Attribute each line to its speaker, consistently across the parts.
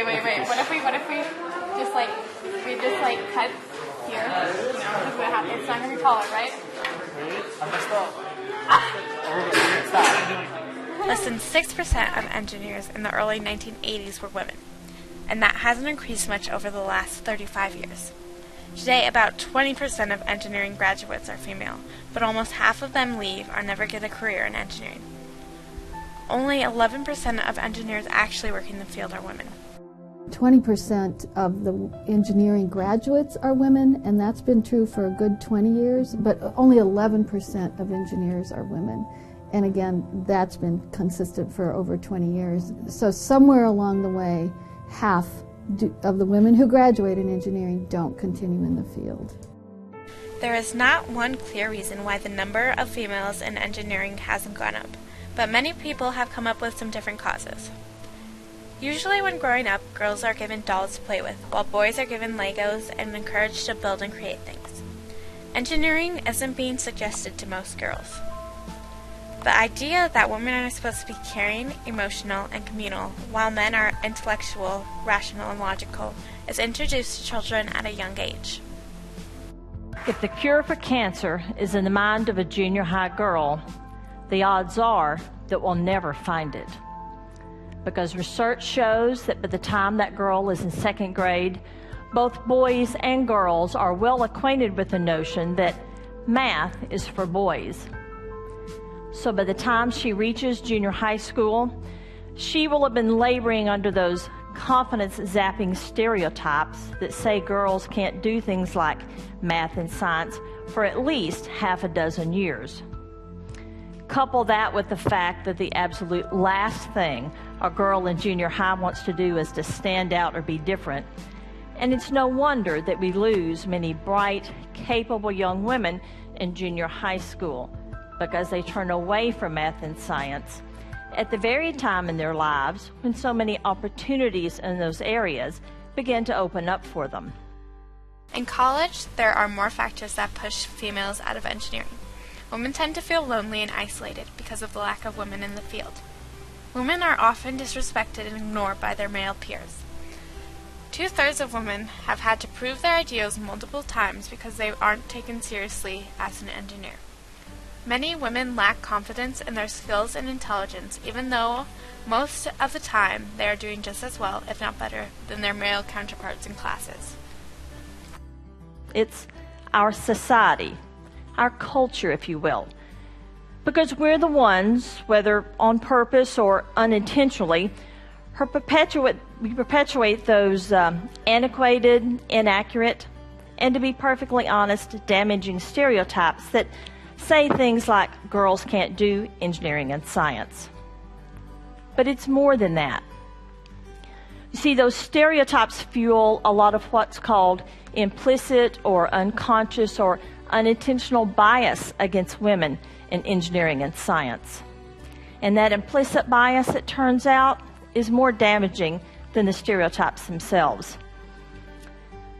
Speaker 1: wait. What if we just like cut here? You know, it's not gonna be taller, right?
Speaker 2: I messed up.
Speaker 1: Less than 6% of engineers in the early 1980s were women, and that hasn't increased much over the last 35 years. Today, about 20% of engineering graduates are female, but almost half of them leave or never get a career in engineering. Only 11% of engineers actually working in the field are women.
Speaker 3: 20% of the engineering graduates are women, and that's been true for a good 20 years, but only 11% of engineers are women. And again, that's been consistent for over 20 years. So somewhere along the way, half of the women who graduate in engineering don't continue in the field.
Speaker 1: There is not one clear reason why the number of females in engineering hasn't gone up, but many people have come up with some different causes. Usually when growing up, girls are given dolls to play with, while boys are given Legos and encouraged to build and create things. Engineering isn't being suggested to most girls. The idea that women are supposed to be caring, emotional, and communal, while men are intellectual, rational, and logical, is introduced to children at a young age.
Speaker 4: If the cure for cancer is in the mind of a junior high girl, the odds are that we'll never find it. Because research shows that by the time that girl is in second grade, both boys and girls are well acquainted with the notion that math is for boys. So by the time she reaches junior high school, she will have been laboring under those confidence-zapping stereotypes that say girls can't do things like math and science for at least half a dozen years. Couple that with the fact that the absolute last thing a girl in junior high wants to do is to stand out or be different, and it's no wonder that we lose many bright, capable young women in junior high school because they turn away from math and science at the very time in their lives when so many opportunities in those areas begin to open up for them.
Speaker 1: In college, there are more factors that push females out of engineering. Women tend to feel lonely and isolated because of the lack of women in the field. Women are often disrespected and ignored by their male peers. 2/3 of women have had to prove their ideals multiple times because they aren't taken seriously as an engineer. Many women lack confidence in their skills and intelligence, even though most of the time they are doing just as well, if not better, than their male counterparts in classes.
Speaker 4: It's our society, our culture, if you will, because we're the ones, whether on purpose or unintentionally, we perpetuate those antiquated, inaccurate, and to be perfectly honest, damaging stereotypes that say things like girls can't do engineering and science. But it's more than that. You see, those stereotypes fuel a lot of what's called implicit or unconscious or unintentional bias against women in engineering and science. And that implicit bias, it turns out, is more damaging than the stereotypes themselves.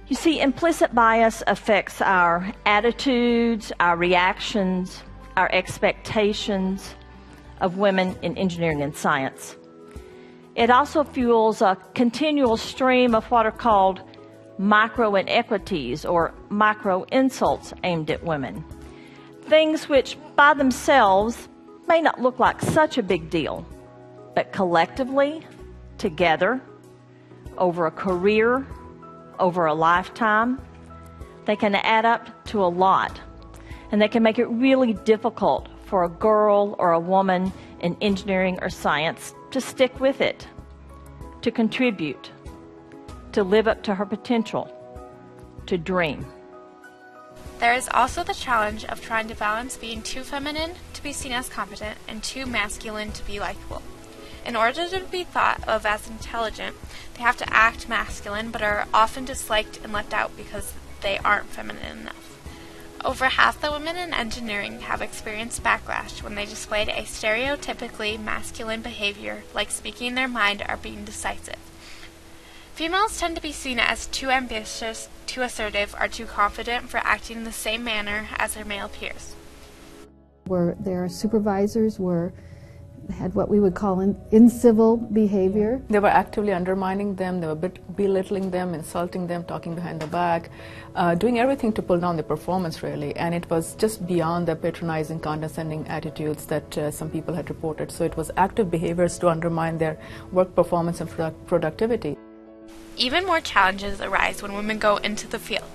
Speaker 4: You see, implicit bias affects our attitudes, our reactions, our expectations of women in engineering and science. It also fuels a continual stream of what are called micro inequities or micro insults aimed at women. Things which by themselves may not look like such a big deal, but collectively, together, over a career, over a lifetime, they can add up to a lot. And they can make it really difficult for a girl or a woman in engineering or science to stick with it, to contribute, to live up to her potential, to dream.
Speaker 1: There is also the challenge of trying to balance being too feminine to be seen as competent and too masculine to be likable. In order to be thought of as intelligent, they have to act masculine but are often disliked and left out because they aren't feminine enough. Over half the women in engineering have experienced backlash when they displayed a stereotypically masculine behavior like speaking their mind or being decisive. Females tend to be seen as too ambitious, too assertive, or too confident for acting in the same manner as their male peers.
Speaker 3: Their supervisors were had what we would call incivil behavior.
Speaker 5: They were actively undermining them, they were belittling them, insulting them, talking behind their back, doing everything to pull down their performance, really. And it was just beyond the patronizing, condescending attitudes that some people had reported. So it was active behaviors to undermine their work performance and productivity.
Speaker 1: Even more challenges arise when women go into the field.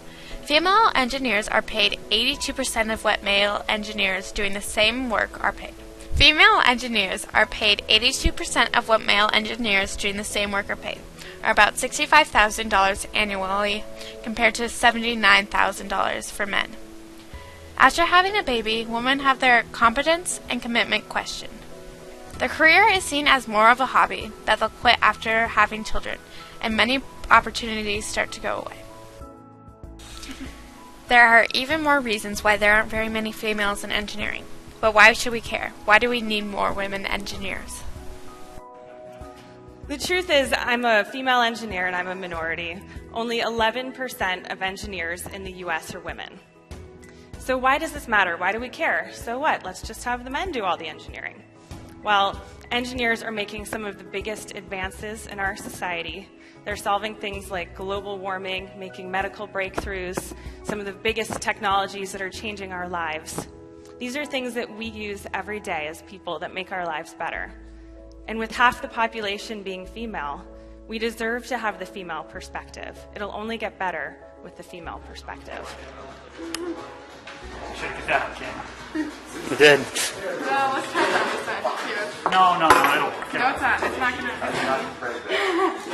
Speaker 1: Female engineers are paid 82% of what male engineers doing the same work are paid. Female engineers are paid 82% of what male engineers doing the same work are paid, or about $65,000 annually compared to $79,000 for men. After having a baby, women have their competence and commitment questioned. Their career is seen as more of a hobby that they'll quit after having children, and many opportunities start to go away. There are even more reasons why there aren't very many females in engineering. But why should we care? Why do we need more women engineers?
Speaker 6: The truth is, I'm a female engineer and I'm a minority. Only 11% of engineers in the US are women. So why does this matter? Why do we care? So what? Let's just have the men do all the engineering. Well, engineers are making some of the biggest advances in our society. They're solving things like global warming, making medical breakthroughs, some of the biggest technologies that are changing our lives. These are things that we use every day as people that make our lives better. And with half the population being female, we deserve to have the female perspective. It'll only get better with the female perspective.
Speaker 2: You should get that, Ken.
Speaker 7: You did.
Speaker 8: Well, let's try that this side, too.
Speaker 2: No, I don't care.
Speaker 8: No, it's not. It's not going to...